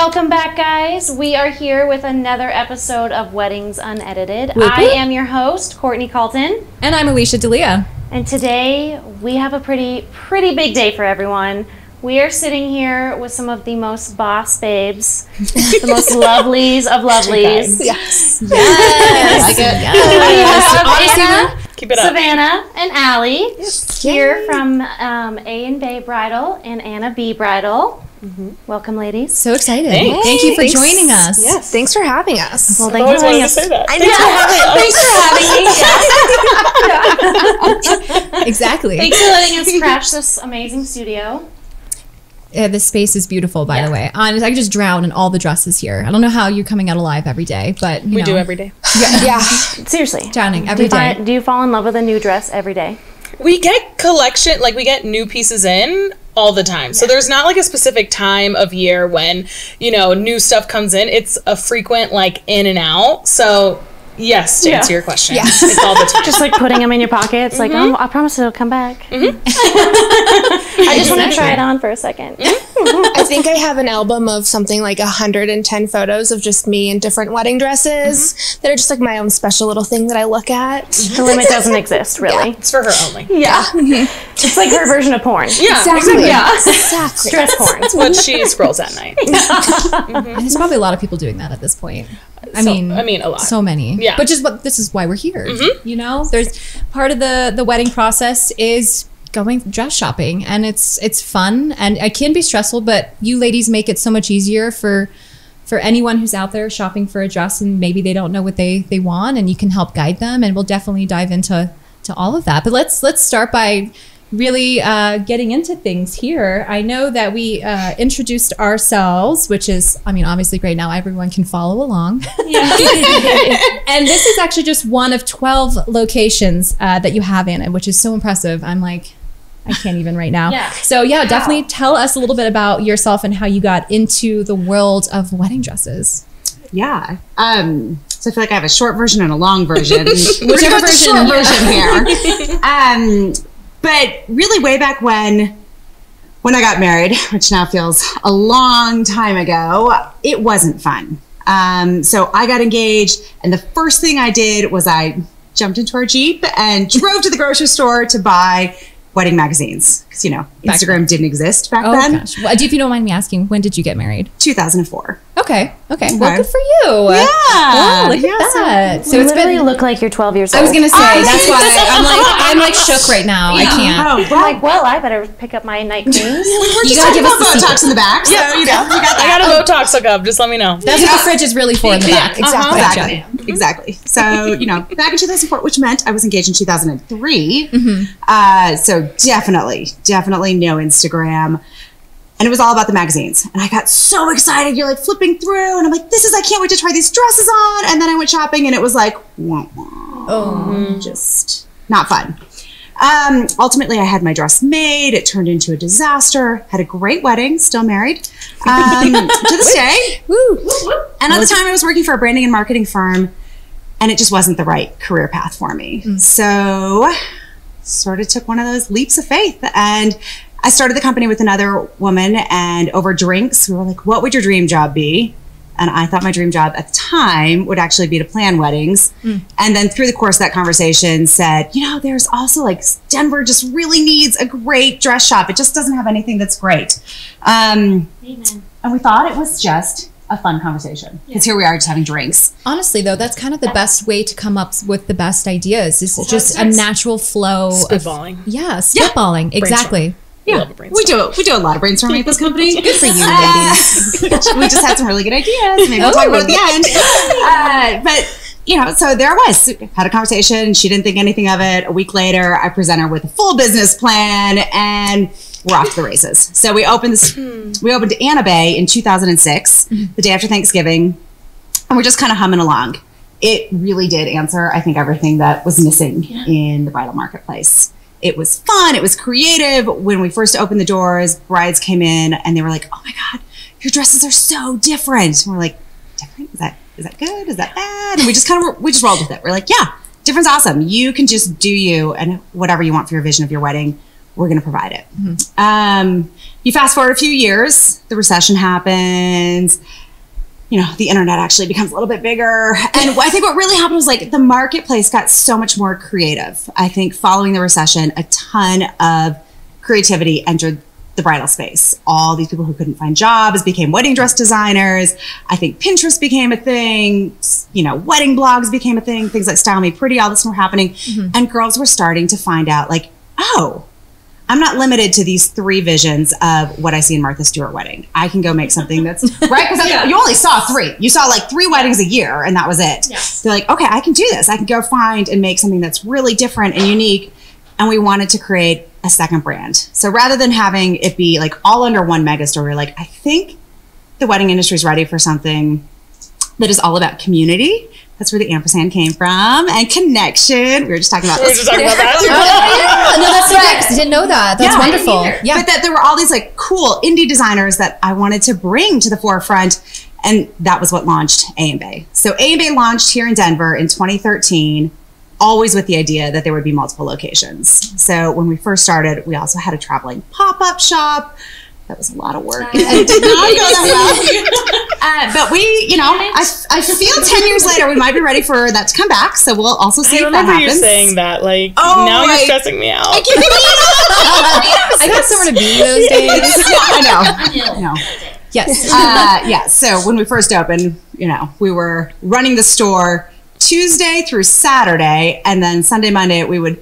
Welcome back, guys. We are here with another episode of Weddings Unedited. Whoop, I whoop. am your host, Courtney Calton. And I'm Alicia D'Elia. And today we have a pretty big day for everyone. We are sitting here with some of the most boss babes, the most lovelies of lovelies. Yes. Yes. I like it. Yes. Anna, Keep it up. Savannah, and Allie here from A Be Bridal and Anna Be Bridal. Welcome, ladies. So excited. Thanks. Thank you for joining us. Yes, thanks for having us. Well, I thank you always for having wanted to us. say that. Thanks for having me. Exactly. Thanks for letting us crash this amazing studio. Yeah, this space is beautiful, by the way. I could just drown in all the dresses here. I don't know how you're coming out alive every day, but you We know, do every day. Yeah. Seriously. drowning every day. Do you fall in love with a new dress every day? We get collection, like we get new pieces in all the time. So there's not like a specific time of year when, you know, new stuff comes in. It's a frequent like in and out. So yes, to answer your question. Yes. It's all the time. Just like putting them in your pocket. It's like, oh, I promise it'll come back. I just want to try it on for a second. I think I have an album of something like 110 photos of just me in different wedding dresses that are just like my own special little thing that I look at. The limit doesn't exist, really. It's for her only. Yeah. It's like her version of porn. Yeah. Exactly. Yeah. Exactly. Stress porn. That's what she scrolls at night. And there's probably a lot of people doing that at this point. I mean, a lot. So many. Yeah. But this is why we're here. You know, there's part of the wedding process is going dress shopping, and it's fun and it can be stressful, but you ladies make it so much easier for anyone who's out there shopping for a dress and maybe they don't know what they want, and you can help guide them, and we'll definitely dive into all of that. But let's start by really getting into things here. I know that we introduced ourselves, which is, I mean, obviously great. Now everyone can follow along. And this is actually just one of 12 locations that you have, Anna, which is so impressive. I'm like, I can't even right now. Yeah. So yeah, definitely tell us a little bit about yourself and how you got into the world of wedding dresses. Yeah. So I feel like I have a short version and a long version. Whichever version. Short version here. But really way back when I got married, which now feels a long time ago, it wasn't fun. So I got engaged, and the first thing I did was I jumped into our Jeep and drove to the grocery store to buy wedding magazines. Because, you know, Instagram didn't exist back then. Gosh. Well, if you don't mind me asking, when did you get married? 2004. Okay. Well, good for you. Yeah. Oh, look at that. So you literally look like you're 12 years old. I was gonna say that's why I'm like shook right now. I can't. Oh, I'm like, well, I better pick up my night creams. We're just gotta talking give us about the Botox in the back. So, you know, we got I that. got a Botox hookup. Just let me know. That's what the fridge is really for in the back. Exactly. Gotcha. Exactly. So, you know, back in 2004, which meant I was engaged in 2003. So definitely no Instagram. And it was all about the magazines. And I got so excited. You're like flipping through and I'm like, I can't wait to try these dresses on. And then I went shopping and it was like, just not fun. Ultimately, I had my dress made. It turned into a disaster. Had a great wedding, still married to this day. And at the time I was working for a branding and marketing firm, and it just wasn't the right career path for me. So sort of took one of those leaps of faith, and I started the company with another woman, and over drinks, we were like, what would your dream job be? And I thought my dream job at the time would actually be to plan weddings. And then through the course of that conversation said, you know, there's also like Denver just really needs a great dress shop. It just doesn't have anything that's great. And we thought it was just a fun conversation, because here we are just having drinks. Honestly, though, that's kind of the best way to come up with the best ideas. Is just a natural flow. Spitballing. Spitballing. Exactly. Yeah, we do a lot of brainstorming at this company. Good for you, ladies. We just had some really good ideas. Maybe we'll talk about it at the end. But you know, so there I was, had a conversation. She didn't think anything of it. A week later, I present her with a full business plan, and we're off to the races. So we opened Anna Be in 2006, the day after Thanksgiving, and we're just kind of humming along. It really did answer, I think, everything that was missing in the bridal marketplace. It was fun. It was creative. When we first opened the doors, brides came in and they were like, oh my God, your dresses are so different. And we're like, different? Is that good? Is that bad? And we just rolled with it. We're like, yeah, different's awesome. You can just do you, and whatever you want for your vision of your wedding, we're going to provide it. You fast forward a few years, the recession happens. The internet actually becomes a little bit bigger. And I think what really happened was like the marketplace got so much more creative. I think following the recession, a ton of creativity entered the bridal space. All these people who couldn't find jobs became wedding dress designers. I think Pinterest became a thing. Wedding blogs became a thing. Things like Style Me Pretty, all this were happening. And girls were starting to find out like, oh, I'm not limited to these 3 visions of what I see in Martha Stewart wedding. I can go make something that's right. Because you only saw 3. You saw like 3 weddings a year and that was it. Yeah. They're like, okay, I can do this. I can go find and make something that's really different and unique. And we wanted to create a second brand. So rather than having it be like all under one mega store, we're like, I think the wedding industry is ready for something that is all about community. That's where the ampersand came from, and connection. We were just talking about this. that. No, that's right. I didn't know that. That's wonderful. Yeah. But that there were all these like cool indie designers that I wanted to bring to the forefront. And that was what launched A&B. So A&B launched here in Denver in 2013, always with the idea that there would be multiple locations. So when we first started, we also had a traveling pop-up shop. That was a lot of work. It did not go that well. But we, I feel 10 years later, we might be ready for that to come back. So we'll also see if that happens. I remember you saying that. Like, now you're stressing me out. I got somewhere to be those days. I know. Yes. So when we first opened, we were running the store Tuesday through Saturday. And then Sunday, Monday, we would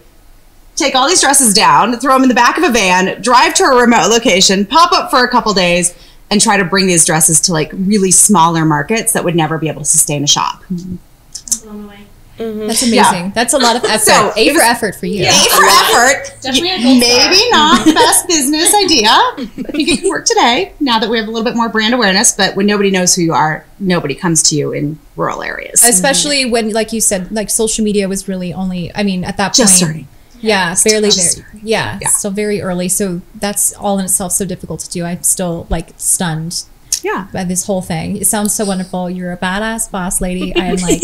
take all these dresses down, throw them in the back of a van, drive to a remote location, pop up for a couple days, and try to bring these dresses to like really smaller markets that would never be able to sustain a shop. I'm blown away. That's amazing. Yeah. That's a lot of effort. So A for effort for you. A for effort. Definitely a gold Maybe star. not the best business idea. I think it can work today, now that we have a little bit more brand awareness. But when nobody knows who you are, nobody comes to you in rural areas. Especially when, like you said, like social media was really only, at that point. Just starting. Yeah, barely there. Yeah, so very early. So that's all in itself so difficult to do. I'm still like stunned by this whole thing. It sounds so wonderful. You're a badass boss lady. I am like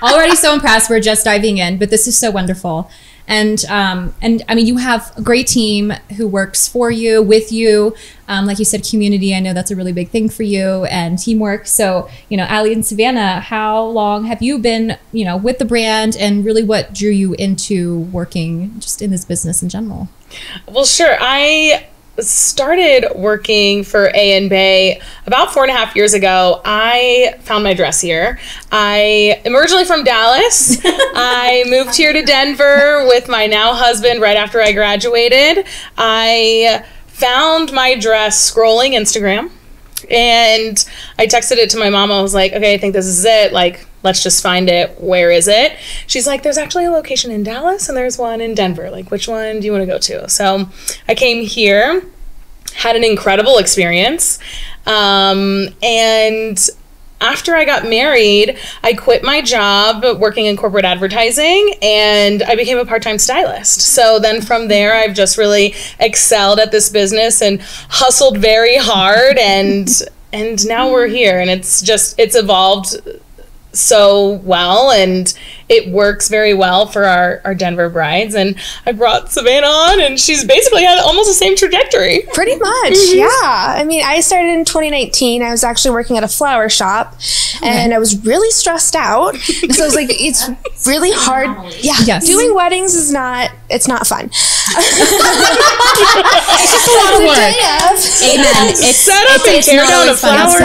already so impressed. We're just diving in, but this is so wonderful. And you have a great team who works for you, with you. Like you said, community, I know that's a really big thing for you, and teamwork. So, Allie and Savannah, how long have you been, with the brand, and really what drew you into working just in this business in general? Well, sure. I started working for A&B about 4.5 years ago. I found my dress here. I am originally from Dallas. I moved here to Denver with my now husband right after I graduated. I found my dress scrolling Instagram, and I texted it to my mom. I was like, okay, I think this is it. Like, let's just find it. Where is it? She's like, there's actually a location in Dallas and there's one in Denver. Like, which one do you want to go to? So I came here, had an incredible experience. And after I got married, I quit my job working in corporate advertising, and I became a part-time stylist. So then from there, I've just really excelled at this business and hustled very hard, and now we're here, and it's evolved so well, and it works very well for our Denver brides. And I brought Savannah on, and she's basically had almost the same trajectory. Pretty much, yeah. I started in 2019. I was actually working at a flower shop, and I was really stressed out. So I was like, it's really hard. Yeah, yes. Doing weddings is not fun. It's just a lot of work. Amen. It's set up and tear down a flower. I'm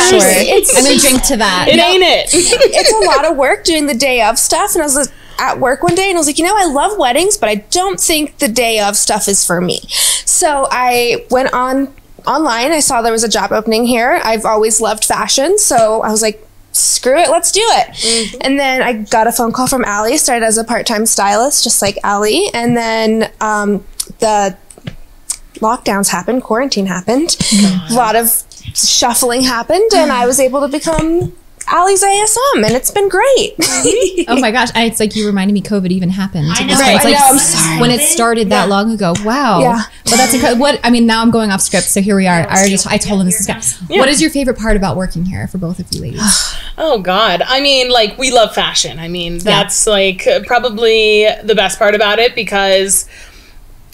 going to drink to that. It ain't it. It's a lot of work doing the day of stuff, and I was at work one day and I was like, I love weddings, but I don't think the day of stuff is for me. So I went online. I saw there was a job opening here. I've always loved fashion, so I was like, screw it, let's do it. And then I got a phone call from Allie, started as a part-time stylist, just like Allie. And then the lockdowns happened, quarantine happened, a lot of shuffling happened, and I was able to become Allie's ASM, and it's been great. Oh my gosh, it's like you reminded me COVID even happened. I know. It's like, I'm sorry. when it started that long ago. Wow. Yeah. But that's incredible. Now I'm going off script, so here we are. I told him this is good. What is your favorite part about working here for both of you ladies? Oh God. We love fashion. That's like probably the best part about it, because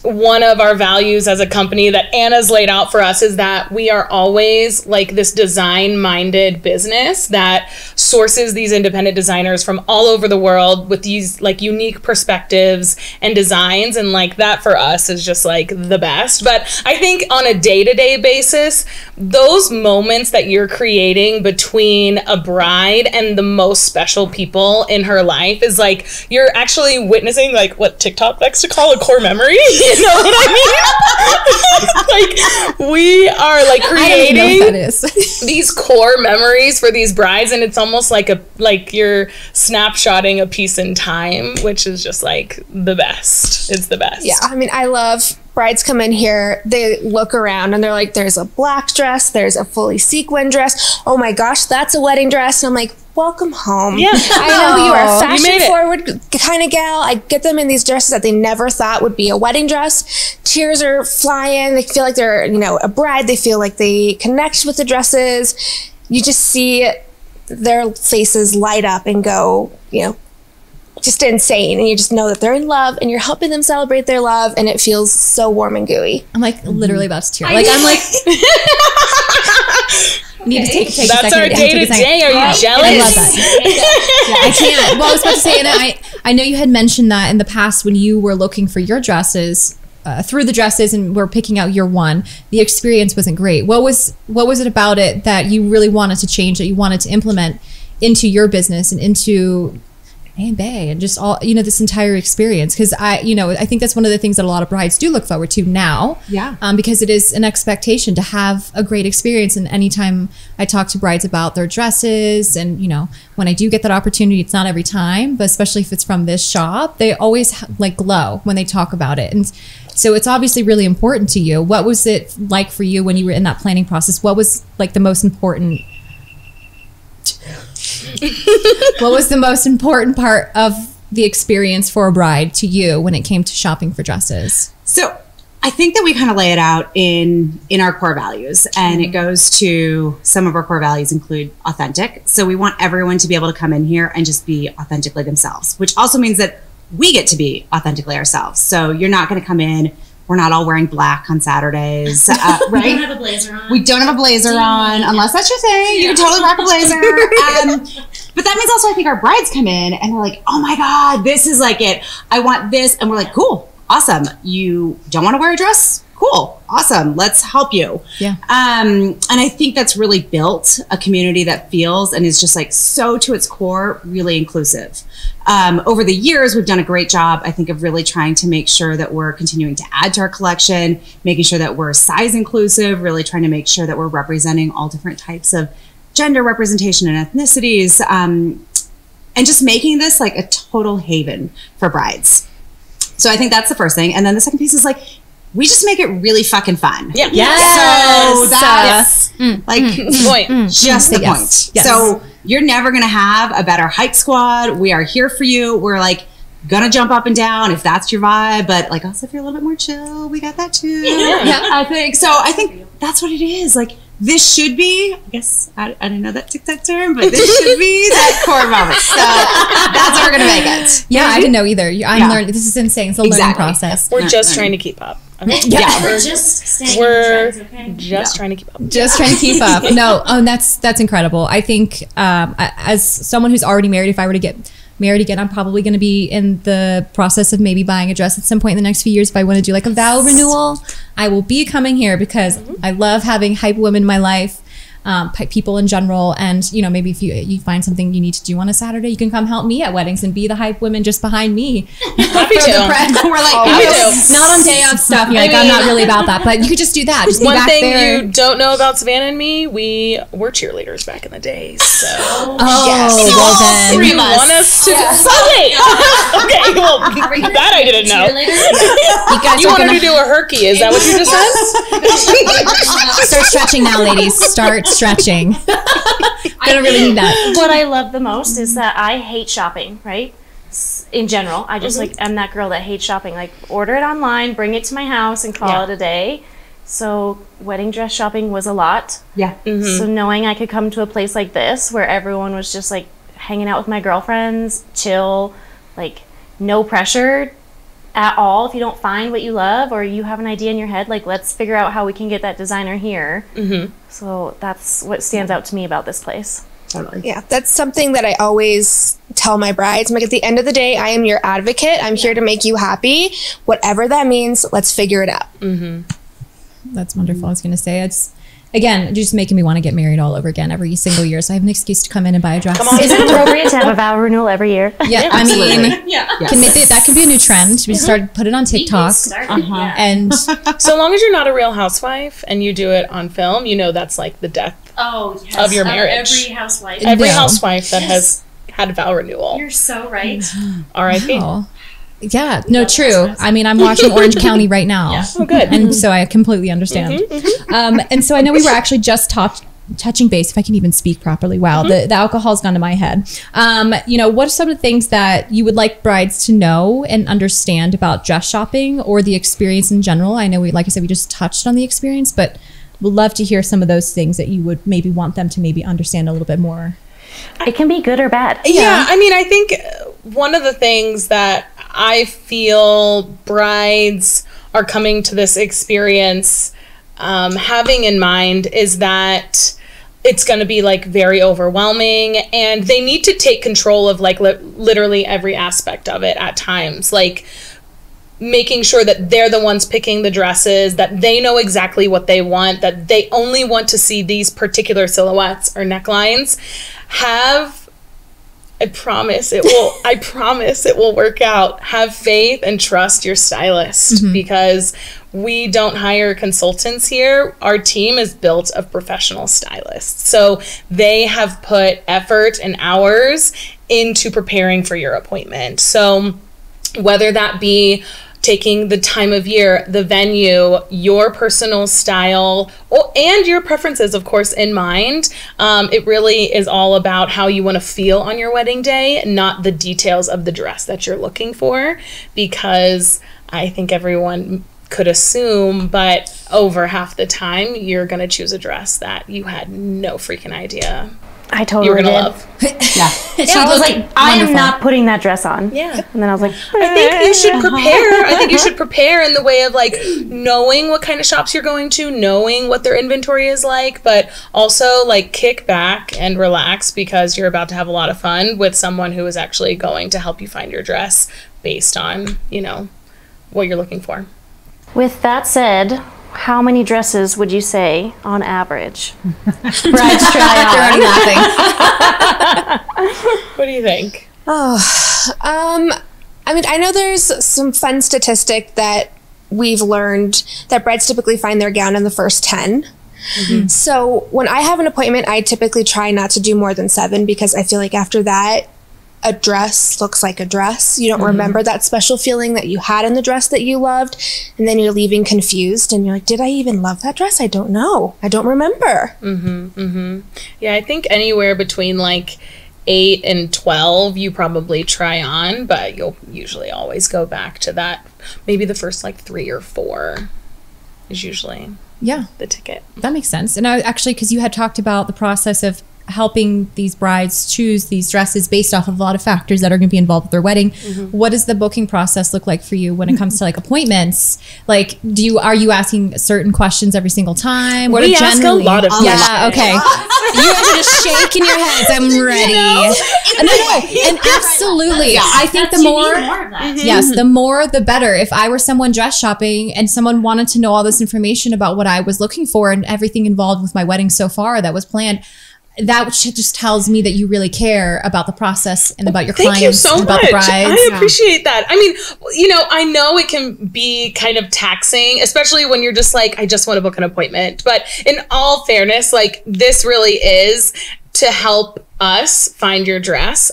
one of our values as a company that Anna's laid out for us is that we are always like this design-minded business that sources these independent designers from all over the world with these like unique perspectives and designs, and like that for us is just like the best. But I think on a day-to-day basis, those moments that you're creating between a bride and the most special people in her life is like you're actually witnessing like what TikTok likes to call a core memory. You know what I mean? Like we are like creating these core memories for these brides, and it's almost like you're snapshotting a piece in time, which is just like the best. It's the best. Yeah, I mean, I love brides come in here, they look around and they're like, there's a black dress, there's a fully sequin dress. Oh my gosh, that's a wedding dress. And I'm like, welcome home. Yeah. I know you are a fashion forward kind of gal. I get them in these dresses that they never thought would be a wedding dress. Tears are flying. They feel like they're, you know, a bride. They feel like they connect with the dresses. You just see their faces light up and go, you know, just insane. And you just know that they're in love and you're helping them celebrate their love, and it feels so warm and gooey. I'm like literally about to tear. Like I'm like need to take a That's second. our day to day. Are you jealous? I love that. I can't. Well, I was about to say, and I know you had mentioned that in the past when you were looking for your dresses, through the dresses and were picking out your one, the experience wasn't great. What was it about it that you really wanted to change, that you wanted to implement into your business and into Bay and just all, you know, this entire experience? Because I think that's one of the things that a lot of brides do look forward to now. Yeah. Because it is an expectation to have a great experience. And anytime I talk to brides about their dresses, and you know, when I do get that opportunity, it's not every time, but especially if it's from this shop, they always like glow when they talk about it. And so it's obviously really important to you. What was it like for you when you were in that planning process? What was like the most important what was the most important part of the experience for a bride to you when it came to shopping for dresses? So I think that we kind of lay it out in our core values, and it goes to some of our core values include authentic. So we want everyone to be able to come in here and just be authentically themselves, which also means that we get to be authentically ourselves. So you're not going to come in, we're not all wearing black on Saturdays, right? We don't have a blazer on. We don't have a blazer on, unless that's your thing. You can totally rock a blazer. But that means also I think our brides come in and they're like, oh my God, this is like it. I want this. And we're like, cool, awesome. You don't want to wear a dress? Cool, awesome. Let's help you. Yeah. And I think that's really built a community that feels and is just like so to its core, really inclusive. Over the years, we've done a great job, I think, of really trying to make sure that we're continuing to add to our collection, making sure that we're size inclusive, really trying to make sure that we're representing all different types of gender representation and ethnicities, and just making this like a total haven for brides. So I think that's the first thing. And then the second piece is like, we just make it really fucking fun. Yeah. Yes. So that's point. Just the point. Yes. So you're never going to have a better hype squad. We are here for you. We're like going to jump up and down if that's your vibe. But like also if you're a little bit more chill, we got that too. Yeah. I think that's what it is. Like this should be, I guess, I didn't know that TikTok term, but this should be that core moment. So that's how we're going to make it. Yeah, I didn't know either. I'm learning. This is insane. It's a learning process. We're just trying to keep up. Okay. We're just staying trying to keep up. Just trying to keep up. No, that's incredible. I think as someone who's already married, if I were to get married again, I'm probably going to be in the process of maybe buying a dress at some point in the next few years. If I want to do like a vow renewal, I will be coming here because I love having hype women in my life. People in general, and you know, maybe if you find something you need to do on a Saturday, you can come help me at weddings and be the hype women just behind me. Happy to. We're like, not on day of stuff. You're like, I'm not really about that, but you could just do that. Just be one back thing there. You don't know about Savannah and me, we were cheerleaders back in the day. So well then, you want us to? Wait. Okay, well that I didn't know. You want her to do a herky? Is that what you just said? Start stretching now, ladies. Start stretching. Gonna really need that. What I love the most is that I hate shopping, right? In general, I just like, I'm that girl that hates shopping. Like, order it online, bring it to my house, and call it a day. So wedding dress shopping was a lot. Yeah. So knowing I could come to a place like this where everyone was just like hanging out with my girlfriends, chill, like no pressure, at all, if you don't find what you love or you have an idea in your head, like, let's figure out how we can get that designer here. So that's what stands out to me about this place. Totally. Yeah, that's something that I always tell my brides. I'm like, at the end of the day, I am your advocate. I'm here to make you happy. Whatever that means, let's figure it out. That's wonderful. I was going to say, it's, again, just making me want to get married all over again every single year. So I have an excuse to come in and buy a dress. Is it appropriate to have a vow renewal every year? Yeah, I mean, that can be a new trend. We start put it on TikTok. And So long as you're not a real housewife and you do it on film, you know that's like the death of your marriage. Every housewife. Every housewife that has had a vow renewal. You're so right. R.I.P. wow. Yeah, no, true. I mean, I'm watching Orange County right now. Oh, good. And so I completely understand. And so I know we were actually just touching base, if I can even speak properly. Wow, the alcohol's gone to my head. You know, what are some of the things that you would like brides to know and understand about dress shopping or the experience in general? I know like I said, we just touched on the experience, but we'd love to hear some of those things that you would maybe want them to maybe understand a little bit more. It can be good or bad. Yeah, I mean, I think one of the things that I feel brides are coming to this experience having in mind is that it's going to be like very overwhelming, and they need to take control of like literally every aspect of it at times. Like making sure that they're the ones picking the dresses, that they know exactly what they want, that they only want to see these particular silhouettes or necklines. I promise it will work out. Have faith and trust your stylist, because we don't hire consultants here. Our team is built of professional stylists. So they have put effort and hours into preparing for your appointment. So whether that be taking the time of year, the venue, your personal style, and your preferences, of course, in mind. It really is all about how you want to feel on your wedding day, not the details of the dress that you're looking for, because I think everyone could assume, but over half the time, you're going to choose a dress that you had no freaking idea I totally you were going to did. love. I was like, I am not putting that dress on. Yeah. And then I was like, I think you should prepare. I think you should prepare in the way of like knowing what kind of shops you're going to, knowing what their inventory is like, but also like kick back and relax, because you're about to have a lot of fun with someone who is actually going to help you find your dress based on, you know, what you're looking for. With that said, how many dresses would you say on average brides try on? They're already laughing. What do you think? I mean, I know there's some fun statistic that we've learned that brides typically find their gown in the first 10. So when I have an appointment, I typically try not to do more than 7, because I feel like after that, a dress looks like a dress. You don't remember that special feeling that you had in the dress that you loved, and then you're leaving confused and you're like, did I even love that dress? I don't know. I don't remember. Yeah, I think anywhere between like 8 and 12 you probably try on, but you'll usually always go back to that. Maybe the first like 3 or 4 is usually the ticket. That makes sense. And I actually, because you had talked about the process of helping these brides choose these dresses based off of a lot of factors that are going to be involved with their wedding. What does the booking process look like for you when it comes to like appointments? Like, are you asking certain questions every single time? We ask a lot of questions. Yeah, okay. You guys are just shaking your heads. I'm ready. And absolutely. I think the more, yes, the more, the better. If I were someone dress shopping and someone wanted to know all this information about what I was looking for and everything involved with my wedding so far that was planned, that just tells me that you really care about the process and about your clients. Thank you so about much. The brides. I appreciate that. I mean, you know, I know it can be kind of taxing, especially when you're just like, I just want to book an appointment. But in all fairness, like, this really is to help us find your dress.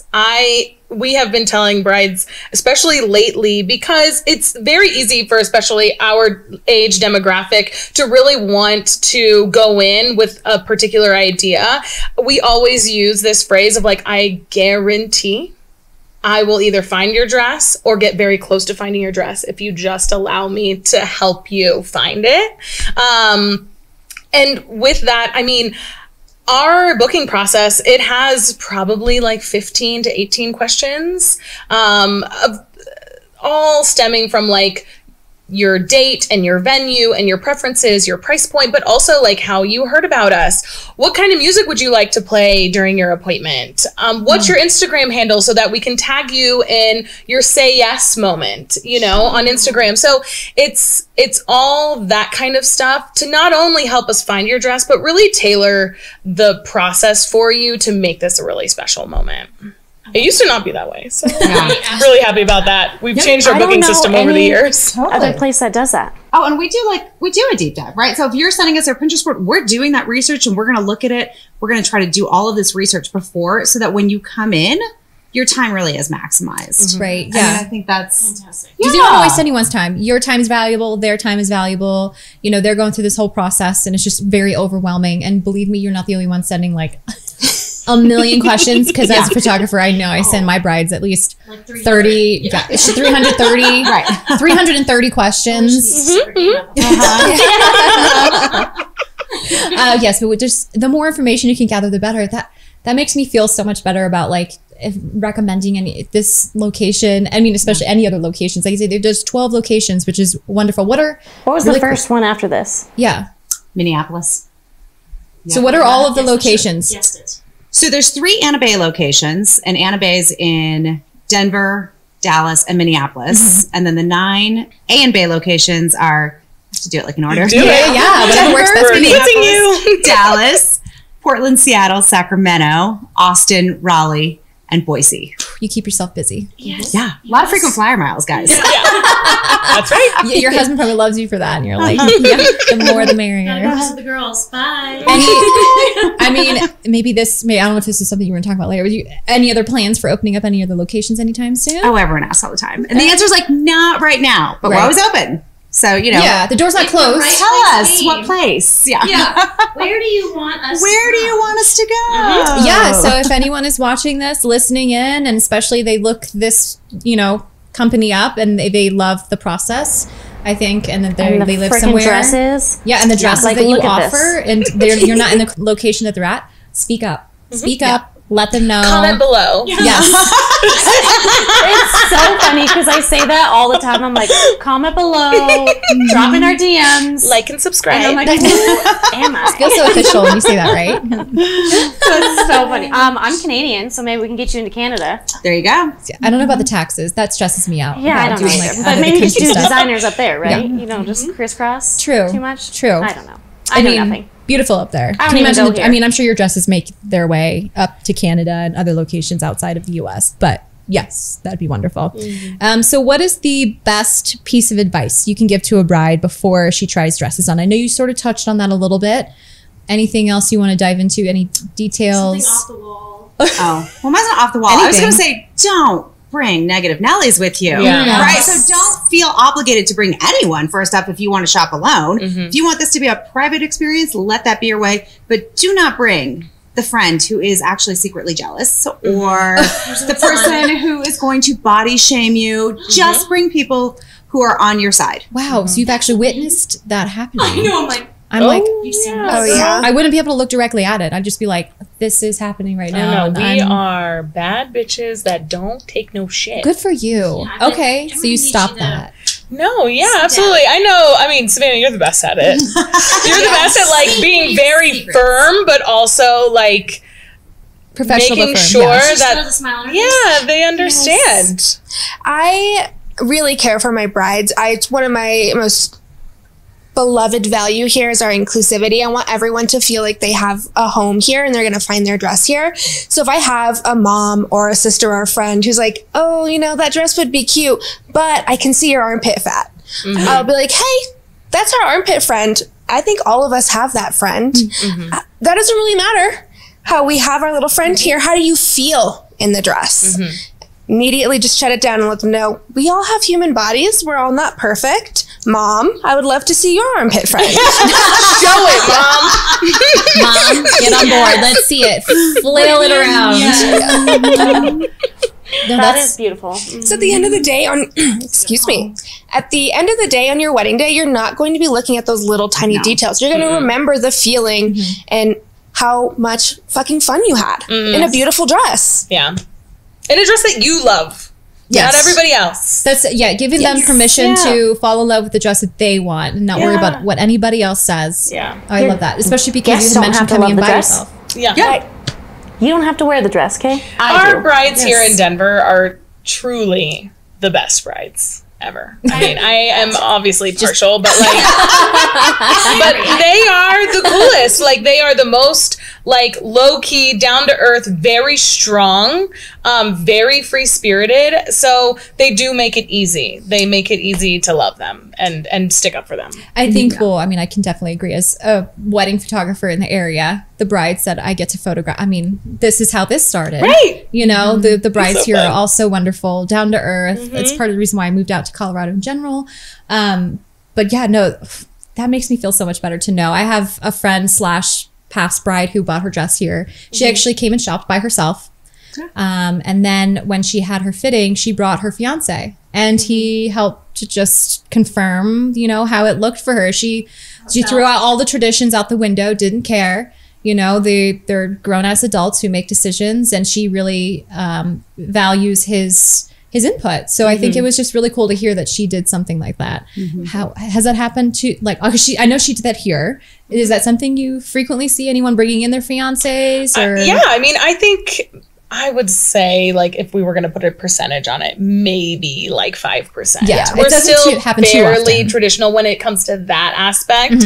We have been telling brides, especially lately, because it's very easy for especially our age demographic to really want to go in with a particular idea. We always use this phrase of like, I guarantee I will either find your dress or get very close to finding your dress if you just allow me to help you find it. And with that, I mean, our booking process, it has probably like 15 to 18 questions. all stemming from like your date and your venue and your preferences, your price point, but also like how you heard about us. What kind of music would you like to play during your appointment? What's your Instagram handle so that we can tag you in your say yes moment, you know, on Instagram. So it's all that kind of stuff to not only help us find your dress, but really tailor the process for you to make this a really special moment. It used to not be that way, so I'm really happy about that. We've changed our booking system over the years. Other place that does that. Oh, and we do a deep dive, right? So if you're sending us our Pinterest board, we're doing that research and we're going to look at it. We're going to try to do all of this research before so that when you come in, your time really is maximized. Right. Yeah. Yeah. I think that's fantastic. You don't want to waste anyone's time. Your time is valuable. Their time is valuable. You know, they're going through this whole process and it's just very overwhelming. And believe me, you're not the only one sending like a million questions, because as a photographer, I know I send my brides at least like 30, 330, right? 330 questions. Yes, but just the more information you can gather, the better. That makes me feel so much better about like recommending this location. I mean, especially any other locations. Like I say, there's 12 locations, which is wonderful. What was the first one after this? Yeah, Minneapolis. So what are all of the locations? Guessed it. So there's 3 Anna Be locations, and Anna Be's in Denver, Dallas, and Minneapolis. And then the 9 A and B locations are, I have to do it like in order. Do it. Yeah, whatever works best for Minneapolis, Dallas, Portland, Seattle, Sacramento, Austin, Raleigh, and Boise. You keep yourself busy. Yes. Yeah, a lot of frequent flyer miles, guys. That's right. Yeah, your husband probably loves you for that, and you're like, yeah, the more the Gotta merrier. go visit the girls. Bye. I mean, maybe I don't know if this is something you were going to talk about later, but any other plans for opening up any other locations anytime soon? Oh, everyone asks all the time. And the answer is like, not right now, but we're Right. always open. So, you know. Yeah, the door's not closed. right Tell place us name. what place. Yeah. Where do you want us Where do to you want us to go? Yeah, so if anyone is watching this, listening in, and especially they look this, company up and they love the process, I think, and that they live frickin' somewhere. dresses. Yeah, and the dresses Like, that you look at offer, and you're not in the location that they're at. Speak up. Speak up. Let them know. Comment below. Yes. It's so funny because I say that all the time. I'm like, comment below, drop in our DMs. Like and subscribe. And I'm like, who am I? Feels so official when you say that, right? That's so funny. I'm Canadian, so maybe we can get you into Canada. There you go. I don't know about the taxes. That stresses me out. Yeah, I about don't know doing, either. out But of the maybe just country do stuff. designers up there, right? Yeah. Just crisscross. True. Too much? True. I don't know. I know nothing. Beautiful up there. I don't Can you even imagine? go here. I mean, I'm sure your dresses make their way up to Canada and other locations outside of the U.S. But yes, that'd be wonderful. So, what is the best piece of advice you can give to a bride before she tries dresses on? I know you sort of touched on that a little bit. Anything else you want to dive into? Any details? something off the wall? Oh, well, mine's not off the wall. I was Anything. going to say, don't bring negative Nellies with you. Yeah. Right? So don't feel obligated to bring anyone, first up, if you want to shop alone. If you want this to be a private experience, let that be your way. But do not bring the friend who is actually secretly jealous or the person who is going to body shame you. Just bring people who are on your side. Wow. So you've actually witnessed that happening. I know. I'm I'm like, like, you've seen Oh, this. yeah. I wouldn't be able to look directly at it. I'd just be like, this is happening right now. No, and we I'm- are bad bitches that don't take no shit. Good for you. Yeah, but Okay. I'm So gonna you teach stop you that. No, yeah, absolutely. I know. I mean, Savannah, you're the best at it. You're the best at like being very firm, but also like Professional making but firm, sure yes. She still has a that smile on her face. yeah, they understand. I really care for my brides. It's one of my most beloved value here is our inclusivity. I want everyone to feel like they have a home here and they're going to find their dress here. So if I have a mom or a sister or a friend who's like, oh, that dress would be cute, but I can see your armpit fat. I'll be like, hey, that's our armpit friend. I think all of us have that friend. That doesn't really matter how we have our little friend here. How do you feel in the dress? Immediately just shut it down and let them know we all have human bodies. We're all not perfect. Mom, I would love to see your armpit friend. Show it, mom. Mom, get on board. Let's see it. Flail it around. No, That is beautiful. So at the end of the day excuse me, at the end of the day on your wedding day, you're not going to be looking at those little tiny details. You're going to remember the feeling and how much fucking fun you had in a beautiful dress. Yeah. In a dress that you love. Not everybody else. That's giving them permission to fall in love with the dress that they want and not worry about what anybody else says. Yeah. Oh, I love that, especially because guests you don't mentioned have to coming in love the by dress. yourself. Yeah. You don't have to wear the dress, okay? Our brides here in Denver are truly the best brides ever. I mean, I am obviously partial, but like, but they are the coolest. Like, they are the most like low key, down to earth, very strong, very free spirited. So they do make it easy. They make it easy to love them and stick up for them. I think, well, I mean, I can definitely agree as a wedding photographer in the area, the brides that I get to photograph, I mean, this is how this started. Right. You know, the brides so here fun. are all so wonderful, down to earth. It's part of the reason why I moved out to Colorado in general. But yeah, no, that makes me feel so much better to know. I have a friend / past bride who bought her dress here. She actually came and shopped by herself. And then when she had her fitting, she brought her fiance and he helped to just confirm, you know, how it looked for her. She threw out all the traditions out the window, didn't care. You know, they're grown ass adults who make decisions, and she really values his input. So I think it was just really cool to hear that she did something like that. How has that happened to, like, I know she did that here. Is that something you frequently see, anyone bringing in their fiancés? Or? Yeah, I mean, I think I would say, like, if we were going to put a percentage on it, maybe like 5%. Yeah, we're it doesn't still happen too fairly often. traditional when it comes to that aspect.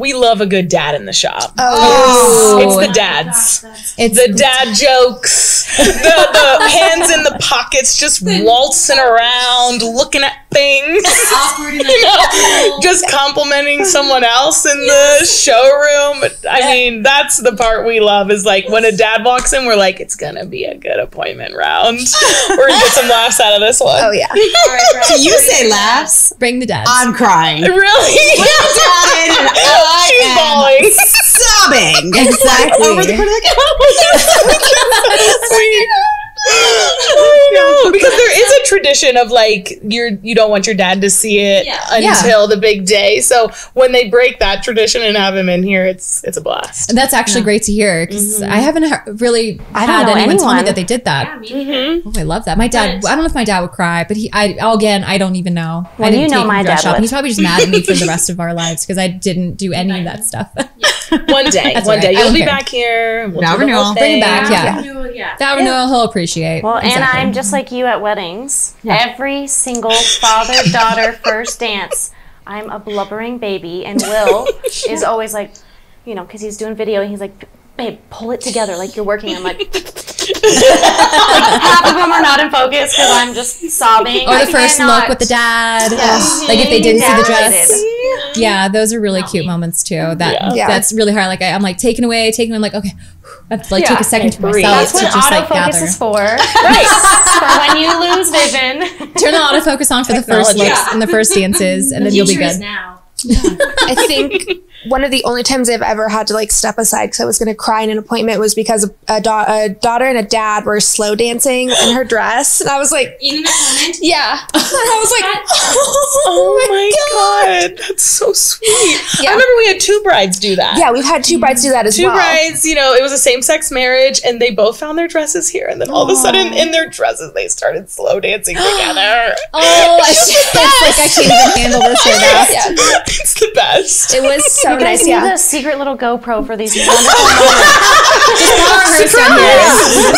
We love a good dad in the shop. Oh, It's the dads. It's The dad jokes, the hands in the pockets, just waltzing around, looking at things, Awkward in you know, just complimenting someone else in the showroom. I mean, that's the part we love, is like when a dad walks in, we're like, it's gonna be a good appointment round. We're gonna get some laughs out of this one. Oh yeah. So you say laughs. bring the dads. I'm crying. Really? Dad, and I She's am bawling. sobbing. Exactly. Over the part of Sweet. I know, because there is a tradition of like you don't want your dad to see it until the big day. So when they break that tradition and have him in here, it's a blast. And that's actually great to hear, because I haven't really had know anyone tell me anyone. that they did that. Yeah, me neither. Oh, I love that. My dad, I don't know if my dad would cry, but I don't even know. Well, I didn't you know take him my dress dad shopping. would. He's probably just mad at me for the rest of our lives because I didn't do any of that stuff. One day, That's one all day right. I you'll don't be care. back here. We'll Now do the renewal. whole Bring thing. it back, yeah. Yeah. That renewal he'll appreciate. Well, and Exactly. I'm just like you at weddings. Every single father-daughter first dance, I'm a blubbering baby, and Will is always like, you know, because he's doing video, and he's like, babe, pull it together like you're working. I'm like, half of them are not in focus because I'm just sobbing. Or the first look with the dad. Like if they didn't see the dress. Exaggerated. Yeah, those are really cute moments too. That's really hard. Like I'm like taking away. I'm like, okay, I have to like take a second to breathe. myself That's to what just like autofocus gather. is for. Right. For when you lose vision. Turn the autofocus on for the first Technology. looks and the first dances, and then you'll be Future is good. now. I think one of the only times I've ever had to like step aside because I was going to cry in an appointment was because a daughter and a dad were slow dancing in her dress, and I was like, In an appointment. yeah, and I was like, Oh my god, that's so sweet. Yeah. I remember we had two brides do that. yeah, we've had two brides do that as Two well. brides, you know, it was a same-sex marriage, and they both found their dresses here, and then all of a sudden, in their dresses, they started slow dancing together. Oh, it's like I can't even handle this right now. Yeah, It's the best. it was so You guys nice. need Yeah, a secret little GoPro for these wonderful moments.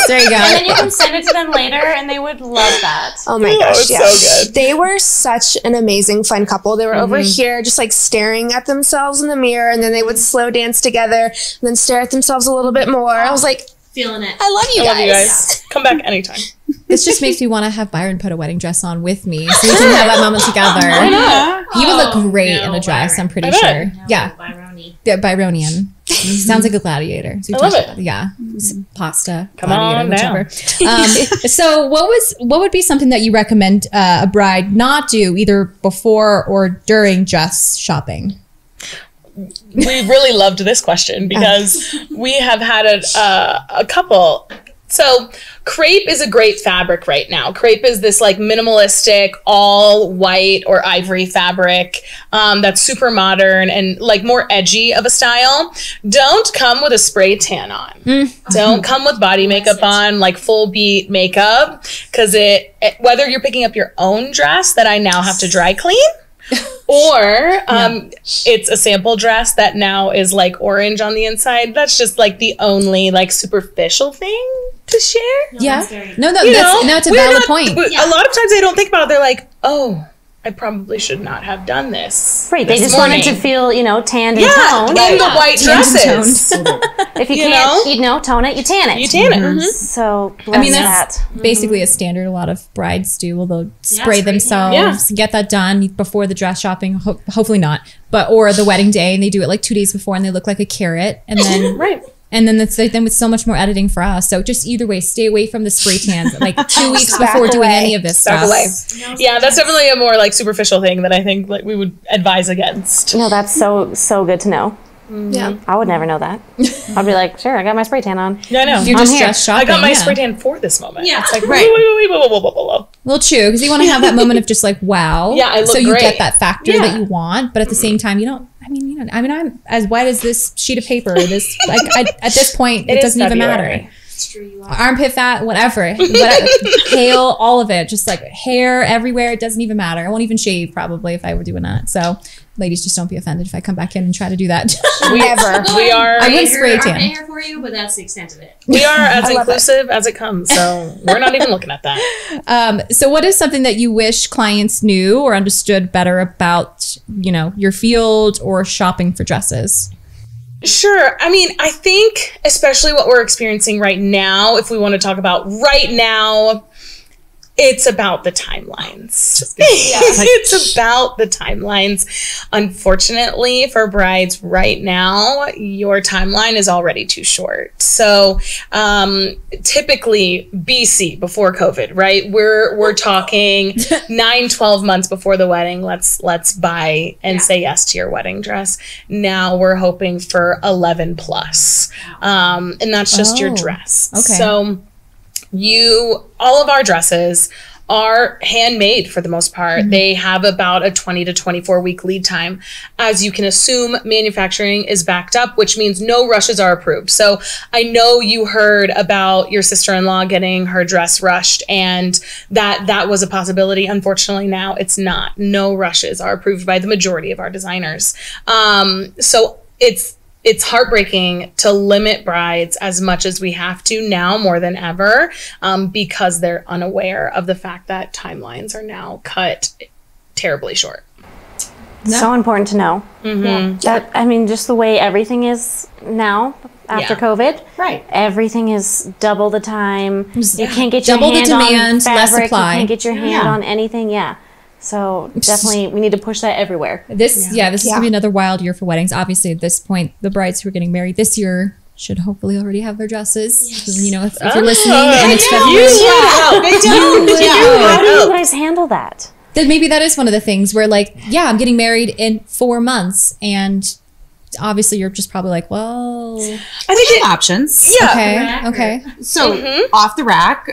There you go. And then you can send it to them later, and they would love that. oh my Oh, gosh, it's yeah. so good. They were such an amazing, fun couple. They were over here just like staring at themselves in the mirror, and then they would slow dance together, and then stare at themselves a little bit more. I was like, Feeling it. I love you I guys. love you guys. Come back anytime. This just makes me want to have Byron put a wedding dress on with me so we can have that moment together. He would look great in a dress, Byron. I'm pretty I bet. sure. No, Yeah. Byroni. Yeah, Byronian. Sounds like a gladiator. So we I love talked it. about Yeah. Pasta. Come on gladiator, whichever. So what would be something that you recommend a bride not do either before or during dress shopping? We really loved this question because we have had a couple So crepe is a great fabric right now. Crepe is this like minimalistic, all white or ivory fabric that's super modern and like more edgy of a style. Don't come with a spray tan on. Don't come with body makeup on, like full beat makeup, because whether you're picking up your own dress that I now have to dry clean, or it's a sample dress that now is like orange on the inside. That's just like the only like superficial thing to share. No, that's a valid point. A lot of times they don't think about it. They're like, oh, I probably should not have done this. Right, they just wanted to feel, tanned and toned. In the white dresses. If you can't, tone it, you tan it. You tan it. So, that's basically a standard a lot of brides do. Well, they'll spray themselves, get that done before the dress shopping. Hopefully not, or the wedding day, and they do it like 2 days before, and they look like a carrot, and then And then then with so much more editing for us. So just either way, stay away from the spray tans like 2 weeks before doing any of this stuff. Yeah, that's definitely a more like superficial thing that I think like we would advise against. No, that's so good to know. Yeah, I would never know that. I'd be like, sure, I got my spray tan on. Yeah, I know. You're just dress shopping. I got my spray tan for this moment. Yeah, it's like Well, true, because you want to have that moment of just like, wow. Yeah, I look so you great. get that factor that you want, but at the same time, you don't. I'm as white as this sheet of paper. This at this point, it doesn't even matter. It's true, you are. Armpit fat, whatever, hail, all of it, just like hair everywhere. It doesn't even matter. I won't even shave probably if I were doing that. So, ladies, just don't be offended if I come back in and try to do that. We are. I wouldn't spray tan. Hair for you, but that's the extent of it. We are as inclusive as it comes, so we're not even looking at that. So, what is something that you wish clients knew or understood better about, your field or shopping for dresses? Sure. I mean, I think especially what we're experiencing right now, if we want to talk about right now, it's about the timelines. It's about the timelines. Unfortunately, for brides right now, your timeline is already too short. So typically BC, before COVID, right? We're talking 9-12 months before the wedding. Let's buy and say yes to your wedding dress. Now we're hoping for 11 plus. And that's just your dress. Okay. So all of our dresses are handmade for the most part. They have about a 20 to 24 week lead time. As you can assume, manufacturing is backed up, which means no rushes are approved. So I know you heard about your sister-in-law getting her dress rushed, and that was a possibility. Unfortunately, now it's not. No rushes are approved by the majority of our designers. So it's heartbreaking to limit brides as much as we have to now more than ever, because they're unaware of the fact that timelines are now cut terribly short. So important to know. Just the way everything is now after COVID. Right. Everything is double the time. You can't get your Double the hand on demand, less fabric. supply. You can't get your hand on anything. Yeah. So definitely we need to push that everywhere. This is going to be another wild year for weddings. Obviously, at this point, the brides who are getting married this year should hopefully already have their dresses. Yes. If you're listening and it's February. How do you guys handle that? Then maybe that is one of the things where I'm getting married in 4 months, and obviously you're just probably like, well, I think options. Yeah. Okay. So off the rack,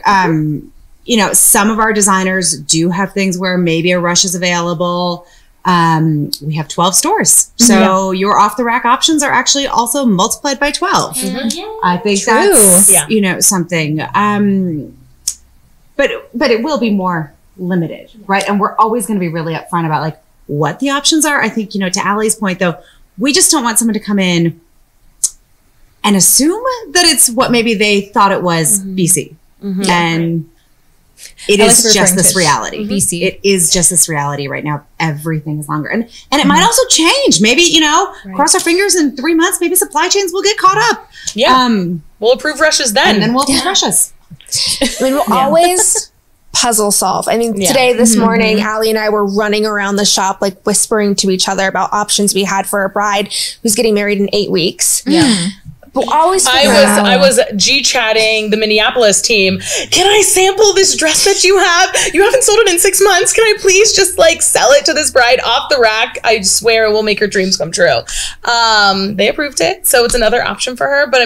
some of our designers do have things where maybe a rush is available. We have 12 stores. So your off the rack options are actually also multiplied by 12. I think that's, something. But it will be more limited, right? And we're always going to be really upfront about what the options are. I think, to Allie's point though, we just don't want someone to come in and assume that it's what maybe they thought it was BC. And it is just this reality. BC. It is just this reality right now. Everything is longer. And it might also change. Maybe, cross our fingers in 3 months, maybe supply chains will get caught up. Yeah. We'll approve rushes then. And then we'll approve rushes. We'll always puzzle solve. Today, this morning, Allie and I were running around the shop, whispering to each other about options we had for a bride who's getting married in 8 weeks. Yeah. But always I was G-chatting the Minneapolis team. Can I sample this dress that you have? You haven't sold it in 6 months. Can I please just sell it to this bride off the rack? I swear it will make her dreams come true. They approved it. So it's another option for her. But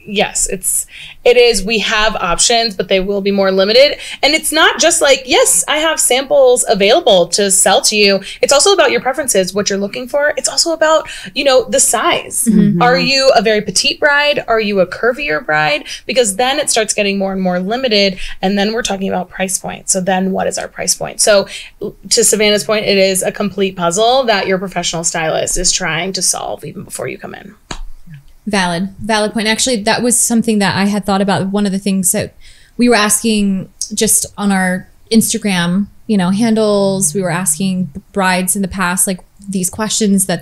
yes, it is. We have options, but they will be more limited. And it's not just like, yes, I have samples available to sell to you. It's also about your preferences, what you're looking for. It's also about, the size. Are you a very petite bride? Are you a curvier bride? Because then it starts getting more and more limited. And then we're talking about price point. So then what is our price point? So to Savannah's point, it is a complete puzzle that your professional stylist is trying to solve even before you come in. Valid point. Actually, that was something that I had thought about. One of the things that we were asking just on our Instagram, handles, we were asking brides in the past, like these questions that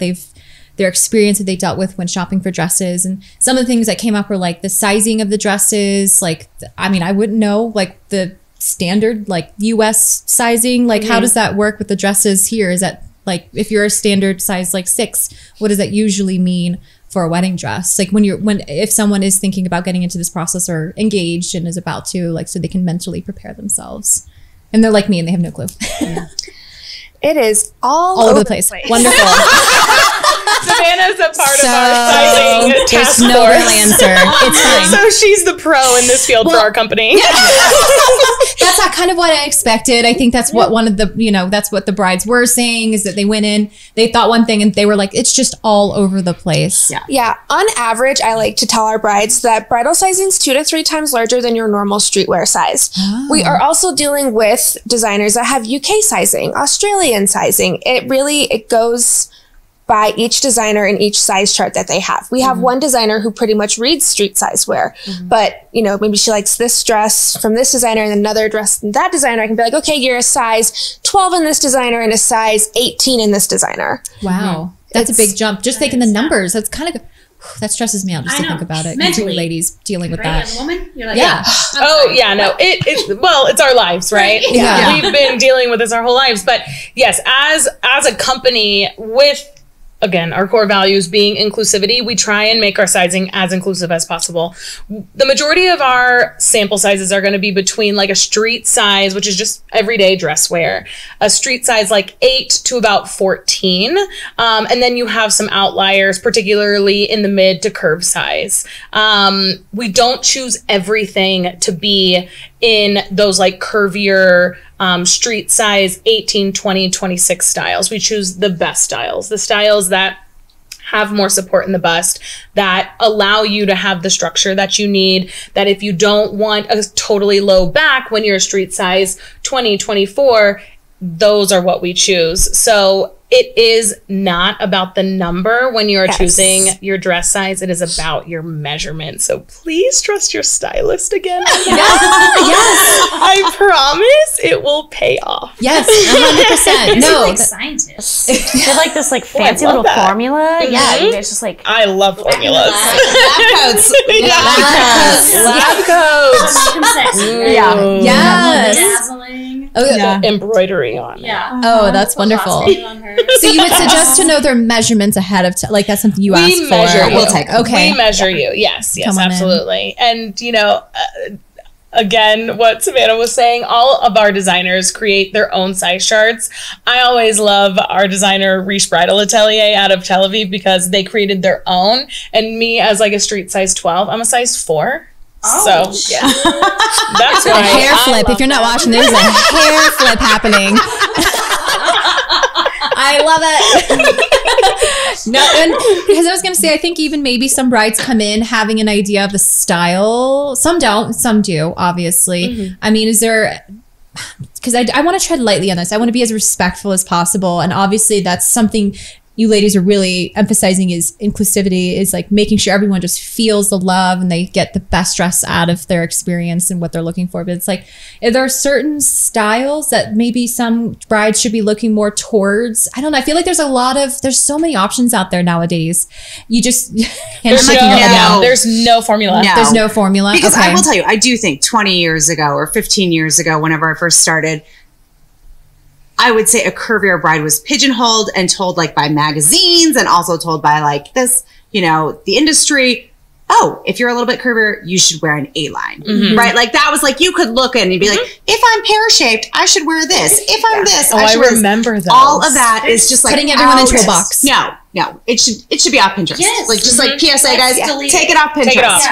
their experience that they dealt with when shopping for dresses. And some of the things that came up were like the sizing of the dresses. Like, I wouldn't know like the standard, like US sizing, like how does that work with the dresses here? Is that like, if you're a standard size, like 6, what does that usually mean for a wedding dress? Like if someone is thinking about getting into this process or engaged and is about to, like, so they can mentally prepare themselves. And they're like me and they have no clue. It is all over the place. Wonderful. Savannah's a part of our sizing task no force. real answer. It's fine. So she's the pro in this field for our company. That's not kind of what I expected. I think that's what one of the, that's what the brides were saying, is that they went in, they thought one thing and they were like, it's just all over the place. Yeah. On average, I like to tell our brides that bridal sizing is 2 to 3 times larger than your normal streetwear size. Oh. We are also dealing with designers that have UK sizing, Australian sizing. It goes by each designer and each size chart that they have. We have one designer who pretty much reads street size wear, but maybe she likes this dress from this designer and another dress from that designer. I can be like, okay, you're a size 12 in this designer and a size 18 in this designer. Wow. That's a big jump. Just thinking the numbers. That's kind of, that stresses me out just to think about it. Mentally. Ladies dealing with that. As a woman, you're like, it's our lives, right? Yeah. We've been dealing with this our whole lives. But yes, as a company with, again, our core values being inclusivity, we try and make our sizing as inclusive as possible. The majority of our sample sizes are going to be between like a street size, which is just everyday dress wear, a street size like 8 to about 14. And then you have some outliers, particularly in the mid to curve size. We don't choose everything to be in those like curvier street size 18, 20, 26 styles. We choose the best styles, the styles that have more support in the bust, that allow you to have the structure that you need, that if you don't want a totally low back when you're a street size 20, 24, those are what we choose. So it is not about the number when you're choosing your dress size. It is about your measurement. So please trust your stylist again. Yes. I promise it will pay off. Yes, 100%. No, like scientists. They have like this like fancy little formula. Yeah, you guys just like. I love formulas. Lab coats. Lab coats. Yeah. Yes. Dazzling. Oh, yeah. Embroidery on it. Yeah. Oh, that's wonderful. So you would suggest to know their measurements ahead of time? Like that's something you ask for? We measure you. We'll take them. Okay. We measure you. Yes, absolutely. And, again, what Savannah was saying, all of our designers create their own size charts. I always love our designer, Riche Bridal Atelier out of Tel Aviv, because they created their own. And me as like a street size 12, I'm a size 4. Oh. So, yeah. That's why. A hair flip. If you're not watching, there's a hair flip happening. I love it. No, and because I was going to say, I think even maybe some brides come in having an idea of the style. Some don't, some do, obviously. I mean, is there, because I want to tread lightly on this. I want to be as respectful as possible. And obviously that's something you ladies are really emphasizing, is inclusivity, is like making sure everyone just feels the love and they get the best dress out of their experience and what they're looking for. But it's like, if there are certain styles that maybe some brides should be looking more towards, I don't know. I feel like there's so many options out there nowadays. You just, there's no formula. No. There's no formula. Because okay. I will tell you, I do think 20 years ago or 15 years ago, whenever I first started, I would say a curvier bride was pigeonholed and told like by magazines and also told by like this, the industry, oh, if you're a little bit curvier, you should wear an A-line, right? Like that was like, you could look in and be like, if I'm pear-shaped, I should wear this. If I'm this, I should wear this. Remember those. All of that is just like putting everyone into a box. No, it should be off Pinterest. Yes. Like just like PSA, guys, take it off Pinterest. Take it off.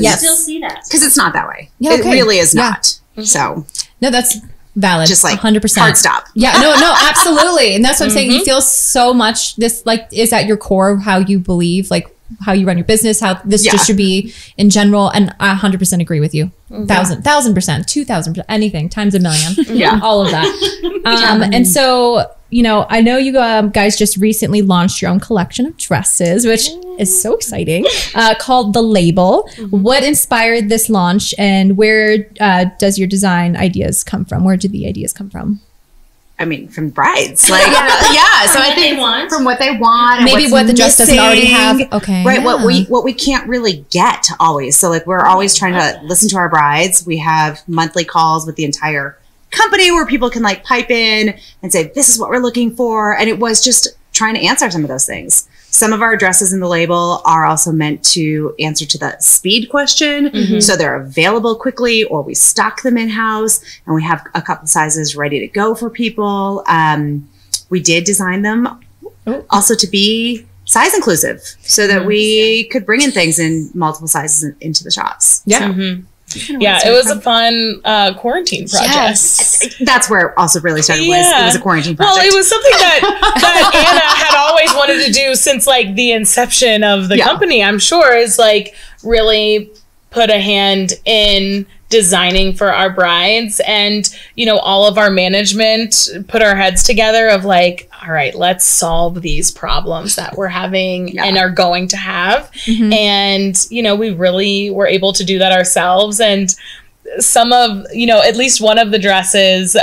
Yeah. Still see that. Because it's not that way. Yeah, It really is not. So No, that's valid. just like 100%. hard stop. Yeah, no, absolutely. And that's what I'm saying. You feel so much, this like is at your core of how you believe, like how you run your business, how this just should be in general. And I 100% agree with you. 1,000%, 2,000%, anything times a million. All of that. And so, you know, I know you guys just recently launched your own collection of dresses, which is so exciting, called The Label. What inspired this launch, and where does your design ideas come from? Where do the ideas come from? I mean, from brides, like, So I think from what they want, and maybe what's what the dress doesn't already missing, have. Okay, right? What we can't really get always. So like, we're always trying to listen to our brides. We have monthly calls with the entire company where people can like pipe in and say, this is what we're looking for. And it was just trying to answer some of those things. Some of our dresses in the label are also meant to answer to the speed question. So they're available quickly, or we stock them in-house, and we have a couple sizes ready to go for people. We did design them also to be size inclusive, so that we could bring in things in multiple sizes into the shops. Yeah, it was a fun quarantine project. Yes. That's where it also really started. It was a quarantine project. Well, it was something that Anna had always wanted to do since like the inception of the company, I'm sure, is like really put a hand in designing for our brides. And, you know, all of our management put our heads together of like, all right, let's solve these problems that we're having and are going to have. And, you know, we really were able to do that ourselves. And some of, you know, at least one of the dresses,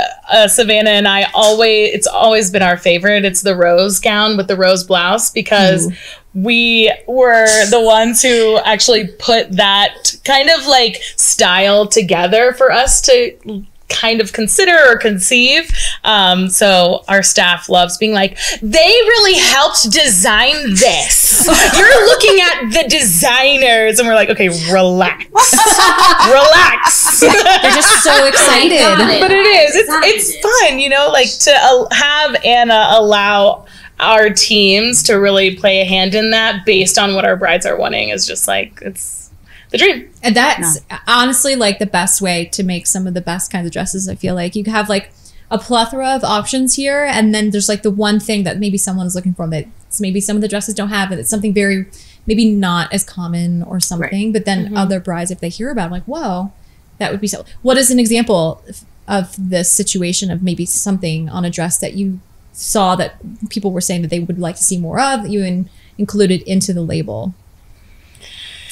Savannah and I it's always been our favorite. It's the rose gown with the rose blouse, because we were the ones who actually put that kind of like style together for us to kind of consider or conceive. So our staff loves being like, they really helped design this. You're looking at the designers. And we're like, okay, relax. Relax. They're just so excited. But it is. It's fun, you know, like to have Anna allow our teams to really play a hand in that based on what our brides are wanting is just like, it's the dream. And that's honestly like the best way to make some of the best kinds of dresses. I feel like you have like a plethora of options here, and then there's like the one thing that maybe someone's looking for that maybe some of the dresses don't have, and it's something very maybe not as common or something, but then other brides, if they hear about it, like, whoa, that would be so. What is an example of this situation of maybe something on a dress that you saw that people were saying that they would like to see more of, that you included into the label?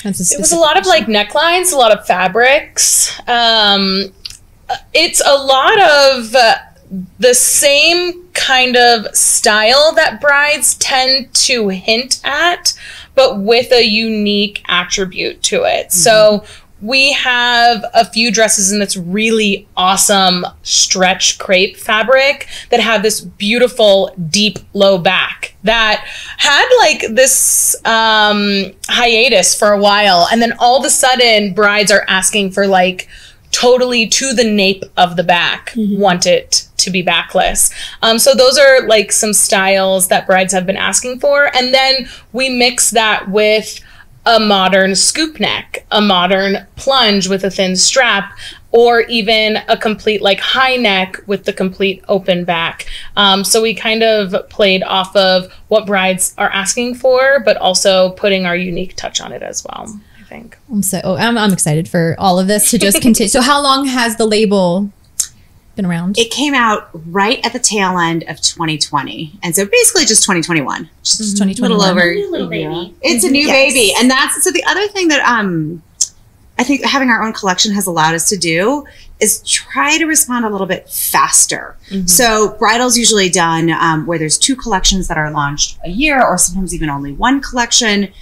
It was a lot of like necklines, a lot of fabrics. It's a lot of the same kind of style that brides tend to hint at, but with a unique attribute to it. So we have a few dresses in this really awesome stretch crepe fabric that have this beautiful deep low back that had like this hiatus for a while. And then all of a sudden brides are asking for like totally to the nape of the back, want it to be backless. So those are like some styles that brides have been asking for. And then we mix that with a modern scoop neck, a modern plunge with a thin strap, or even a complete like high neck with the complete open back. So we kind of played off of what brides are asking for, but also putting our unique touch on it as well, I think. I'm excited for all of this to just continue. So how long has the label been around? It came out right at the tail end of 2020. And so basically just 2021. Just 2021. A little over. A new little baby. It's a new baby. And that's, so the other thing that I think having our own collection has allowed us to do is try to respond a little bit faster. So bridal's usually done where there's 2 collections that are launched a year, or sometimes even only 1 collection.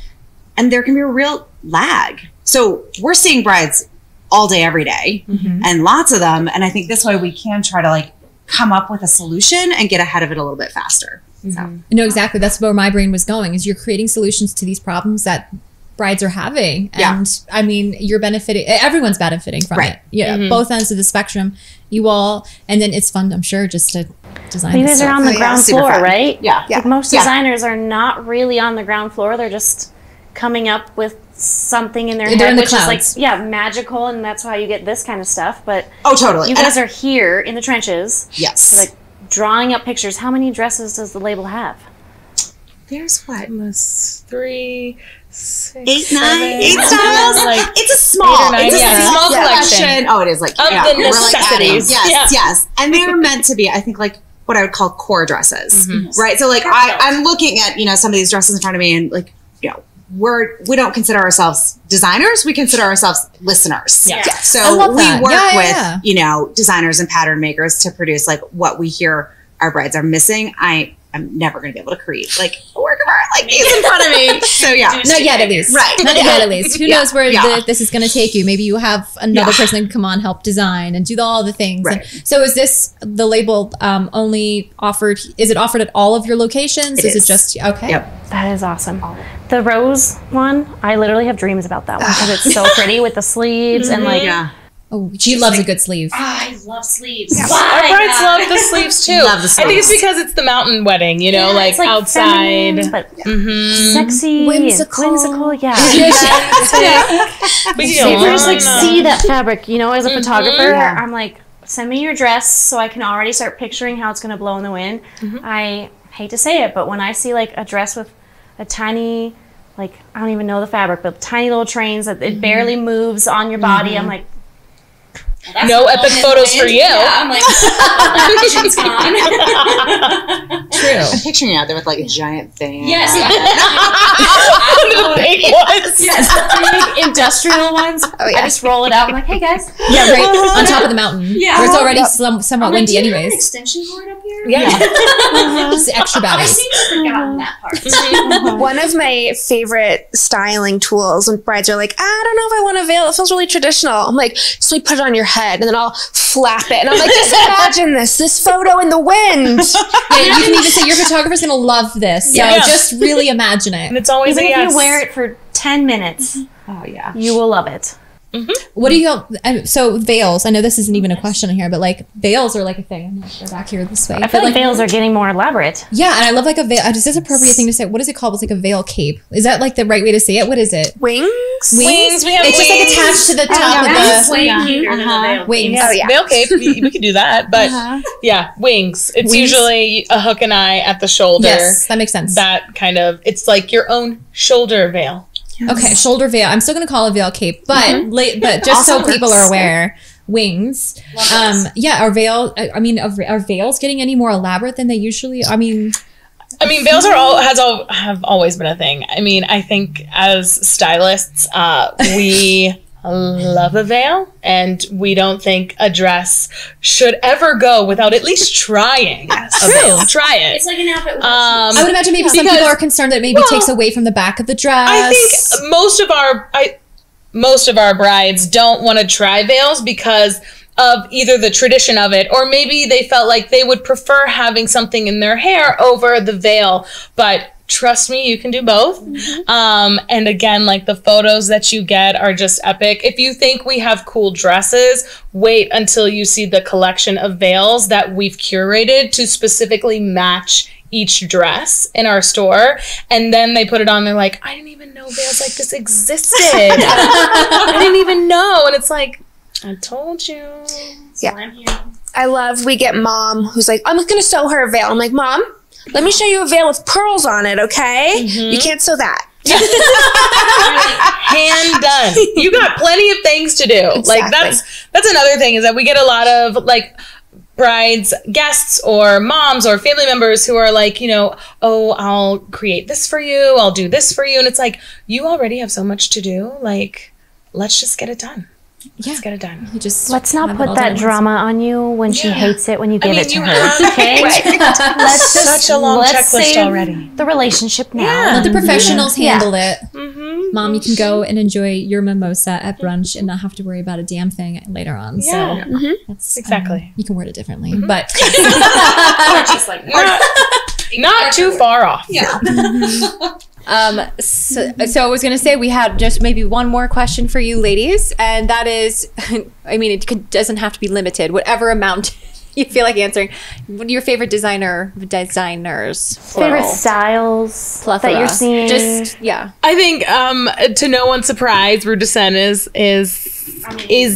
And there can be a real lag. So we're seeing brides all day, every day, and lots of them. And I think this way we can try to like come up with a solution and get ahead of it a little bit faster. So. No, exactly. That's where my brain was going, is you're creating solutions to these problems that brides are having. Yeah. And I mean, you're benefiting, everyone's benefiting from Right. it. Yeah, both ends of the spectrum. You all, and then it's fun, I'm sure, just to design. You guys are on the ground Super floor, fun. right? Yeah. Like most designers are not really on the ground floor. They're just coming up with something in their They're head, in the which is clouds. like, magical, and that's how you get this kind of stuff. But Oh, totally. you guys are here in the trenches, Yes. like drawing up pictures. How many dresses does the label have? There's what? 3, 6, 8 7, styles. like It's a small, 8 or 9, it's a yeah. small Yeah. collection. Oh, it is like Of the we're like adding. necessities. Yes, Yeah. yes, and they're meant to be. I think like what I would call core dresses, Mm-hmm. right? So like I'm looking at some of these dresses in front of me, and like we don't consider ourselves designers. We consider ourselves listeners. Yeah. I So love we that. work Yeah, with designers and pattern makers to produce like what we hear our brides are missing. I'm never going to be able to create like a work of art like these in front of me. So yeah. Not yet, at least. Right. Not yet, at least. Who knows where Yeah. this is going to take you? Maybe you have another person that can come on, help design, and do all the things. Right. And so, is this the label only offered? Is it offered at all of your locations? It Is is. it just okay? Yep. That is awesome. The rose one, I literally have dreams about that one because it's so pretty with the sleeves and like. Yeah. Oh, she loves a good sleeve. I love sleeves. Our brides love the sleeves too. Love the I think it's sleeves. because it's the mountain wedding, like It's like outside. feminine, but sexy, Whimsical. whimsical, yeah. We So can if go you just on like and on. see that fabric, as a photographer, Yeah. I'm like, send me your dress so I can already start picturing how it's going to blow in the wind. I hate to say it, but when I see like a dress with a tiny, like I don't even know the fabric, but tiny little trains that it barely moves on your body, I'm like, No epic photos for you. Yeah, I'm like, that vision's gone. True. I'm picturing you out there with like a giant thing. Yes. The big ones. yes, big industrial ones. I just roll it out. I'm like, hey guys. Yeah, right on top of the mountain. Yeah. Where it's already somewhat I'm like, windy, do you have an anyways. extension cord up here? Yeah. Just extra I batteries. seem to have forgotten that part. One of my favorite styling tools when brides are like, I don't know if I want a veil. It feels really traditional. I'm like, so we put it on your head and then I'll flap it. And I'm like, just imagine this photo in the wind. Yeah, you can even say your photographer's going to love this. So Yeah. just really imagine it. And it's always Even a if yes. you wear it for 10 minutes, Oh yeah. you will love it. What do you, so veils, I know this isn't even a question here, but like veils are like a thing. I'm going to go back here this way. I feel like veils are getting more elaborate. Yeah, and I love like a veil. Is this appropriate thing to say? What is it called? It's like a veil cape. Is that like the right way to say it? What is it? Wings? Wings, we have It's just like wings. attached to the top That's of way the cuter than the veil. wings. Oh, yeah. Veil cape, we could do that. But yeah, wings. It's Wings. usually a hook and eye at the shoulder. Yes, that makes sense. That kind of, it's like your own shoulder veil. Okay, shoulder veil. I'm still going to call it a veil cape, but but just so Also people works. are aware, wings. Yeah, are veils getting any more elaborate than they usually? I mean, Veils have always been a thing. I think as stylists, we love a veil, and we don't think a dress should ever go without at least trying a veil. Try it. It's like an outfit with I would imagine maybe some people are concerned that it maybe takes away from the back of the dress. I think most of our brides don't want to try veils because of either the tradition of it, or maybe they felt like they would prefer having something in their hair over the veil. But trust me, you can do both. And again, like the photos that you get are just epic. If you think we have cool dresses, wait until you see the collection of veils that we've curated to specifically match each dress in our store. And then they put it on, they're like, I didn't even know veils like this existed. I didn't even know. And it's like, I told you. Yeah. I'm here. I love, we get mom who's like, I'm going to sew her a veil. I'm like, Mom, let me show you a veil with pearls on it, okay? You can't sew that. Hand done. You got plenty of things to do. Like that's another thing, is that we get a lot of like brides, guests, or moms or family members who are like, oh, I'll create this for you, I'll do this for you. And it's like, you already have so much to do. Like, let's just get it done. Let's get it done. You just Let's not have it put all that done. drama on you when she hates it when you give it to you her. have Okay? Let's just such a long checklist save already. the relationship now. Let the professionals Yeah. handle it. Mom, you can go and enjoy your mimosa at brunch and not have to worry about a damn thing later on. Yeah. So that's Exactly. you can word it differently, but Or just like, Not too far off. yeah. So I was going to say we had just maybe one more question for you ladies, and that is, I mean, doesn't have to be limited, whatever amount you feel like answering. What are your favorite designers? Favorite styles Plethora. that you're seeing? Just, yeah. I think, to no one's surprise, Rue de Seine is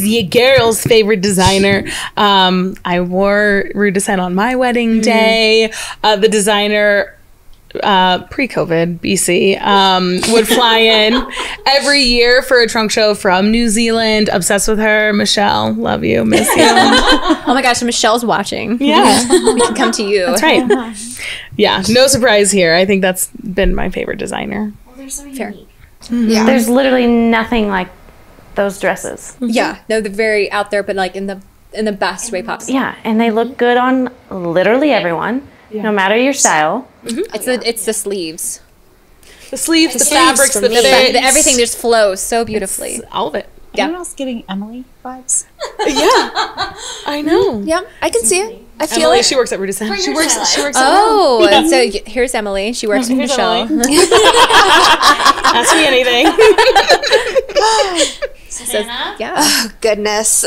your girl's favorite designer. I wore Rue de Seine on my wedding day. The designer, pre-COVID BC, would fly in every year for a trunk show from New Zealand. Obsessed with her. Michelle, love you, miss you. Oh my gosh, Michelle's watching. Yeah. We can come to you. That's right. Yeah, no surprise here. I think that's been my favorite designer. Well, they're so Fair. unique. Yeah. There's literally nothing like those dresses. Yeah, they're very out there, but like in the best way possible. Yeah, and they look good on literally everyone, no matter your style. It's the sleeves. The sleeves, the fabrics, the The fits. everything just flows so beautifully. All of it. Anyone else getting Emily vibes? Yeah, I know. Yeah, I can see it. I feel Emily, it. she works at Rue de Seine. She works. Oh, and so here's Emily. She works with Michelle. Ask me anything. Savannah? Yeah. Goodness.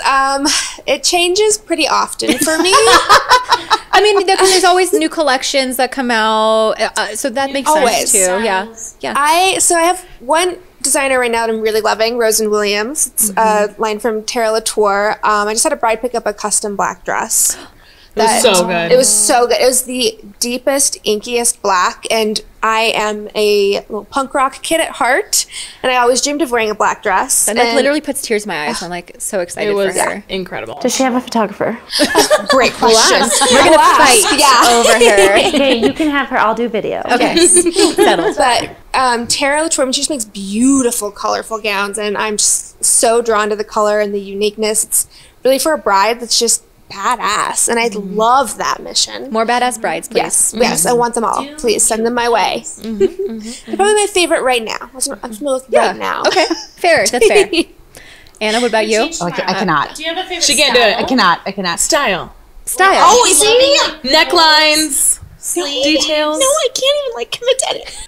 It changes pretty often for me. I mean, there's always new collections that come out, so that makes Always. sense too. Yeah, yeah. I have one designer right now that I'm really loving, Rose and Williams. It's a line from Terra Latour. I just had a bride pick up a custom black dress. It was so good. It was so good. It was the deepest, inkiest black, and I am a little punk rock kid at heart, and I always dreamed of wearing a black dress. And like literally puts tears in my eyes. I'm like so excited It was for her. incredible. Does she have a photographer? Great question. We're gonna fight over her. Okay, you can have her. I'll do video. Okay, settled. But Terra Latour, she just makes beautiful, colorful gowns, and I'm just so drawn to the color and the uniqueness. It's really for a bride that's just badass, and I love that mission. More badass brides, please. Yes, I want them all. Please send them my way. They're probably my favorite right now. I'm with right now. Okay, fair. That's fair. Anna, what about you? Oh, I cannot. Do you have a favorite She can't do it. I cannot. Style. Style. Oh, see? Necklines. Details. No, I can't even commit to it.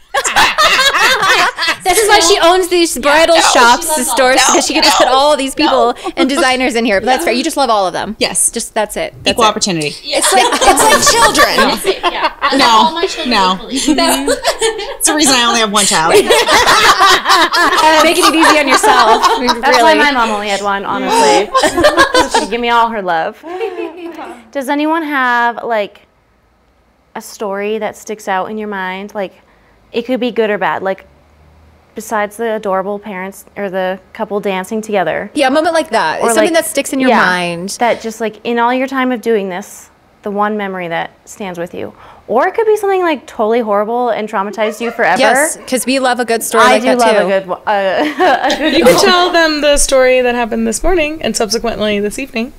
This is why she owns these bridal shops, the stores, because she can just put all these people and designers in here. But that's fair. You just love all of them. Yes. Just that's it. That's Equal it. opportunity. It's like children. Yeah. I No, love all my children no. equally. That's the reason I only have one child. Making it easy on yourself. I mean, That's why really. my mom only had one, honestly. She'd give me all her love. Does anyone have like a story that sticks out in your mind? Like, it could be good or bad. Like, besides the adorable parents or the couple dancing together. Yeah, a moment like that. Or It's something like- that sticks in your yeah, mind. That just like in all your time of doing this, the one memory that stands with you. Or it could be something like totally horrible and traumatized you forever. Yes, because we love a good story I like do that love too. a good one. A good You can tell them the story that happened this morning and subsequently this evening.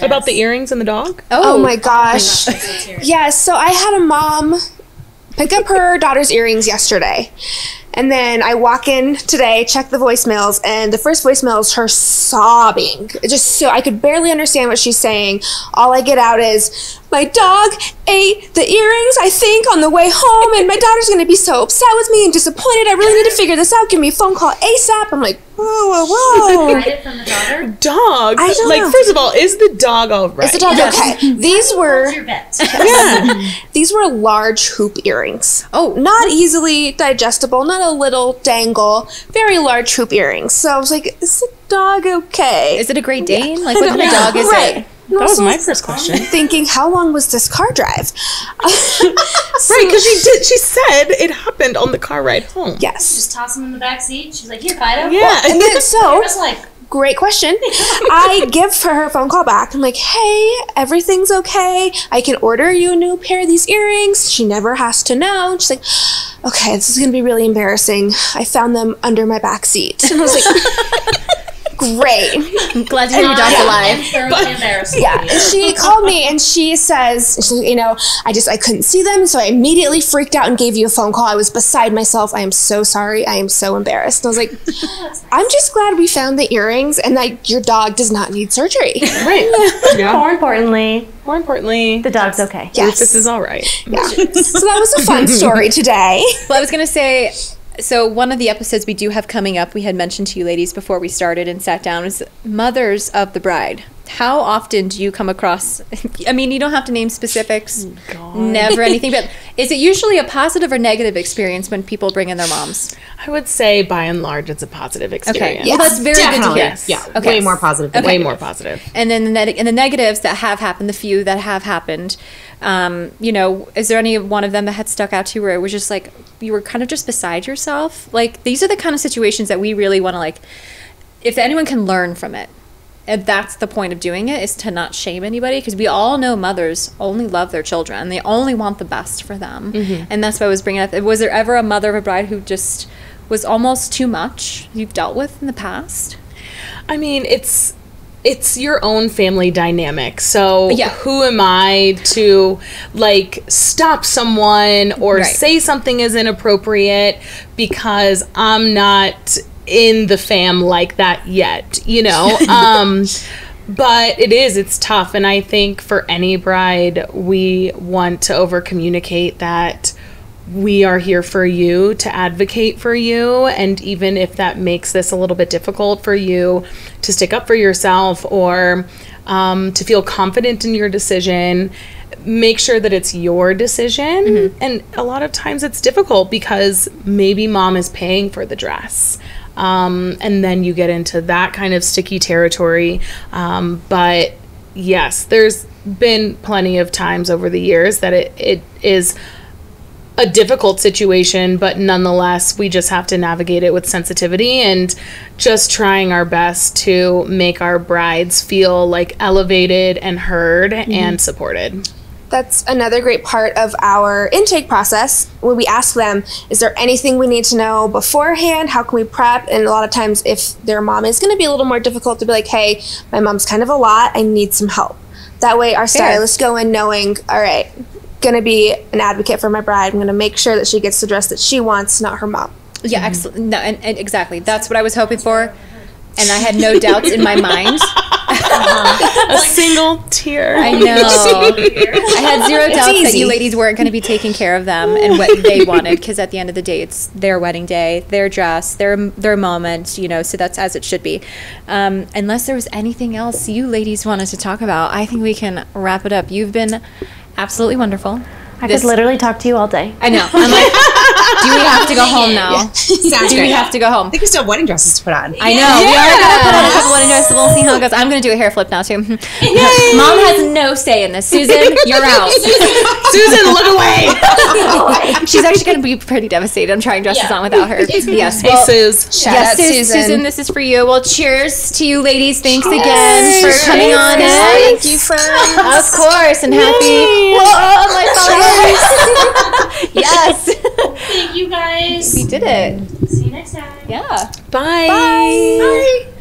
About the earrings and the dog. Oh my gosh. Yes, so I had a mom pick up her daughter's earrings yesterday. And then I walk in today, check the voicemails, and the first voicemail is her sobbing. Just so I could barely understand what she's saying. All I get out is, my dog ate the earrings, I think, on the way home, and my daughter's going to be so upset with me and disappointed. I really need to figure this out. Give me a phone call ASAP. I'm like, whoa. from the daughter. Dog. I don't like, know. first of all, is the dog all right? Is the dog okay? These were... Your bet. Yeah. These were large hoop earrings. Oh. Not easily digestible, not a little dangle, very large hoop earrings. So I was like, is the dog okay? Is it a Great Dane? Like, what kind of dog is it? And That was also my first question. thinking, how long was this car drive? Right, because she said it happened on the car ride home. Yes. Just toss him in the back seat. She's like, here, Fido. Yeah. And then, so, Just like, great question. I give her phone call back. I'm like, hey, everything's okay. I can order you a new pair of these earrings. She never has to know. And she's like, okay, this is going to be really embarrassing. I found them under my back seat. And I was like, great. I'm glad to hear your dog's alive. Thoroughly embarrassed. Yeah, and she called me and she says, I couldn't see them, so I immediately freaked out and gave you a phone call. I was beside myself. I am so sorry. I am so embarrassed. And I was like, I'm just glad we found the earrings and that your dog does not need surgery. Right. Yeah. More importantly, the dog's okay. Yes. Rufus is all right. Yeah. So that was a fun story today. Well, I was going to say, so one of the episodes we do have coming up, we had mentioned to you ladies before we started and sat down, is mothers of the bride. How often do you come across, I mean, you don't have to name specifics, never anything, but is it usually a positive or negative experience when people bring in their moms? I would say by and large it's a positive experience. Okay, well, that's very good to hear. Yes. Yeah, Okay. way more positive. Way more positive. And then the negatives that have happened, the few that have happened, is there any one of them that had stuck out to you where it was just like, you were kind of just beside yourself? Like, these are the kind of situations that we really want to, like, if anyone can learn from it, and that's the point of doing it, is to not shame anybody, because we all know mothers only love their children. They only want the best for them. Mm-hmm. And that's why I was bringing up, was there ever a mother of a bride who just was almost too much you've dealt with in the past? I mean, it's your own family dynamic. So who am I to like stop someone or say something is inappropriate because I'm not in the fam like that yet, but it's tough. And I think for any bride, we want to over communicate that we are here for you, to advocate for you. And even if that makes this a little bit difficult for you to stick up for yourself or to feel confident in your decision, make sure that it's your decision. Mm-hmm. And a lot of times it's difficult because maybe mom is paying for the dress. And then you get into that kind of sticky territory. But yes, there's been plenty of times over the years that it is a difficult situation, but nonetheless, we just have to navigate it with sensitivity and just trying our best to make our brides feel like elevated and heard and supported. That's another great part of our intake process when we ask them, is there anything we need to know beforehand? How can we prep? And a lot of times if their mom is going to be a little more difficult, to be like, hey, my mom's kind of a lot. I need some help. That way our stylists go in knowing, all right, going to be an advocate for my bride. I'm going to make sure that she gets the dress that she wants, not her mom. Yeah, excellent. No, and exactly. That's what I was hoping for. And I had no doubts in my mind. A single tear. I know. I had zero doubts that you ladies weren't going to be taking care of them and what they wanted, because at the end of the day, it's their wedding day, their dress, their moment, so that's as it should be. Unless there was anything else you ladies wanted to talk about, I think we can wrap it up. You've been absolutely wonderful. I could literally talk to you all day. I know. I'm like, do we have to go home now? Yeah. Sounds Do we have to go home? I think we still have wedding dresses to put on. I know. We are going to put on a couple wedding dresses. We'll see how it goes. I'm going to do a hair flip now, too. Mom has no say in this. Susan, you're out. Susan, look away. She's actually going to be pretty devastated. I'm trying dresses on without her. Yes. Hey, Suze. Yes, Susan, this is for you. Well, cheers to you ladies. Thanks again for coming on in. Thank you, friends. Of course. And happy. Whoa, my followers. Yes. Thank you guys. We did it. See you next time. Yeah. Bye. Bye.